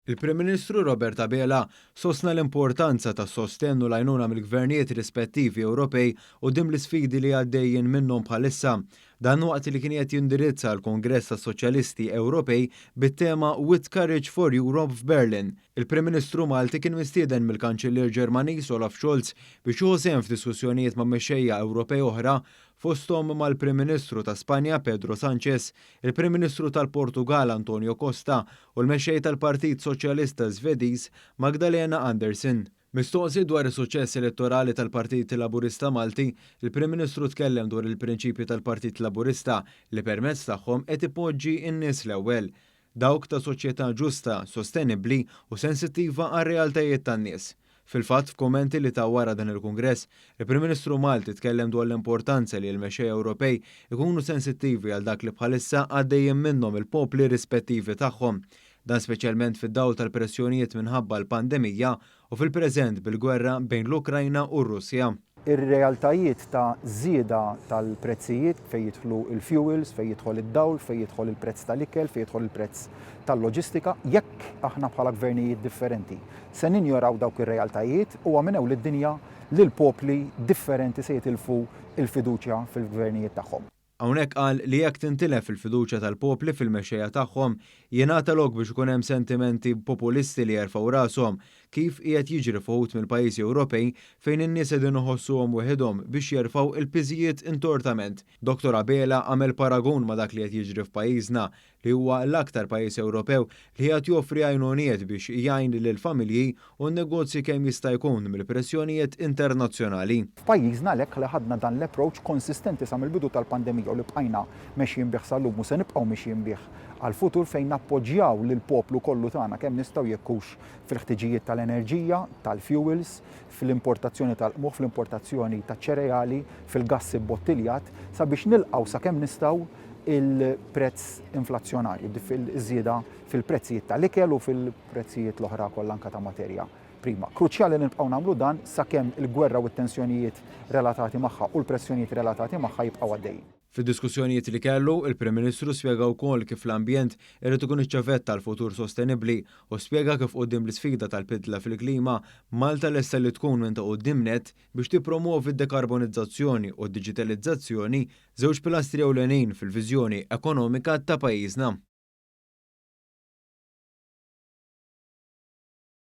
Il-Prim Ministru Robert Abela sostna l-importanza ta' sostennu l-għajnuna mill-gvernijiet rispettivi Ewropej quddiem l-isfidi li għaddejjin minnhom bħalissa. Dan waqt li kien qed jindirizza l-Kongress tas Soċjalisti Ewropej bit-tema With Courage for Europe f'Berlin. Il-Prim Ministru Malti kien mistieden mill-Kanċellier Ġermaniż Olaf Scholz biex jieħu sehem f'diskussjonijiet ma' mexxejja Ewropej oħra fosthom mal-Prim Ministru ta' Spanja Pedro Sánchez, il-Prim Ministru tal-Portugal Antonio Costa u l-mexxej tal-Partit Soċjalista Żvediż Magdalena Andersson. Mistoqsi dwar is-suċċess elettorali tal-Partit Laburista Malti, il-Prim Ministru tkellem dwar il-prinċipji tal-Partit Laburista li permezz tagħhom qed ipoġġi n-nies l-ewwel. Dawk ta' soċjetà ġusta, sostenibbli u sensittiva għar-realtajiet tan-nies. Fil-fatt, f'kummenti li ta' wara dan il-Kungress, il-Prim Ministru Malti tkellem dwar l-importanza li l-mexxejja Ewropej ikunu sensittivi għal dak li bħalissa għaddejjin minnhom il-popli rispettivi tagħhom. Dan speċjalment fid-dawl tal-pressjonijiet minħabba l-pandemija u fil-preżent bil-gwerra bejn l-Ukrajna u r-Russja. Ir-realtajiet ta' żieda tal-prezzijiet fejn jidħlu il-fuels, fejn jidħol id-dawl, fejn jidħol il-prezz tal-ikel, fejn jidħol il-prezz tal-loġistika, jekk aħna bħala gvernijiet differenti se ninjoraw dawk ir-realtajiet u għamenew lid-dinja lil popli differenti se jitilfu il-fiduċja fil-gvernijiet tagħhom. Hawnhekk qal li jekk tintilef il-fiduċja tal-popli fil-mexxejja tagħhom jingħata lok biex ikun hemm sentimenti populisti li jerfgħu rashom kif qiegħed jiġri fuq mill-pajjiżi Ewropej fejn in-nies qegħdin iħossuhom weħidhom biex jerfgħu il-piżijiet intortament. Dr. Abela għamel paragun ma' dak li qed jiġri f'pajjiżna li huwa l-aktar pajjiż Ewropew li qed joffri għajnuniet biex jgħin lill-familji u n-negozji kemm jista' jkun mill-pressjonijiet internazzjonali. F'pajjiżna għalhekk li ħadna dan l-approach konsistenti sa mill-bidu tal-pandemija u li bqajna mexjin bih sal-lum u se nibqgħu mexjin bih għal-futur fejn nappoġġjaw lill-poplu kollu tagħna kemm nistgħu jekkux fil-ħtiġijiet tal-enerġija, tal-fuels, fil-importazzjoni tal-qmugħ, fil-importazzjoni taċ-ċereali, fil-gass ibbottiljat sabiex nilqgħu sakemm nistgħu il-prezz inflazzjonarju, fil-żieda fil-prezzijiet tal-ikel u fil-prezzijiet l-oħra kollha anke ta' materja prima. Kruċjali li nibqgħu nagħmlu dan sakemm il-gwerra u t-tensjonijiet relatati magħha u l-pressjonijiet relatati magħha jibqgħu għaddejjin. Fid-diskussjonijiet li kellu, il-Prim Ministru spjega wkoll kif l-ambjent irid ikun iċċavett tal-futur sostenibbli u spjega kif quddiem l-isfida tal-bidla fil-klima Malta lesta li tkun minn ta' quddiem net biex tippromuovi d-dekarbonizzazzjoni u d-diġitalizzazzjoni żewġ pilastri ewlenin fil-viżjoni ekonomika ta' pajjiżna.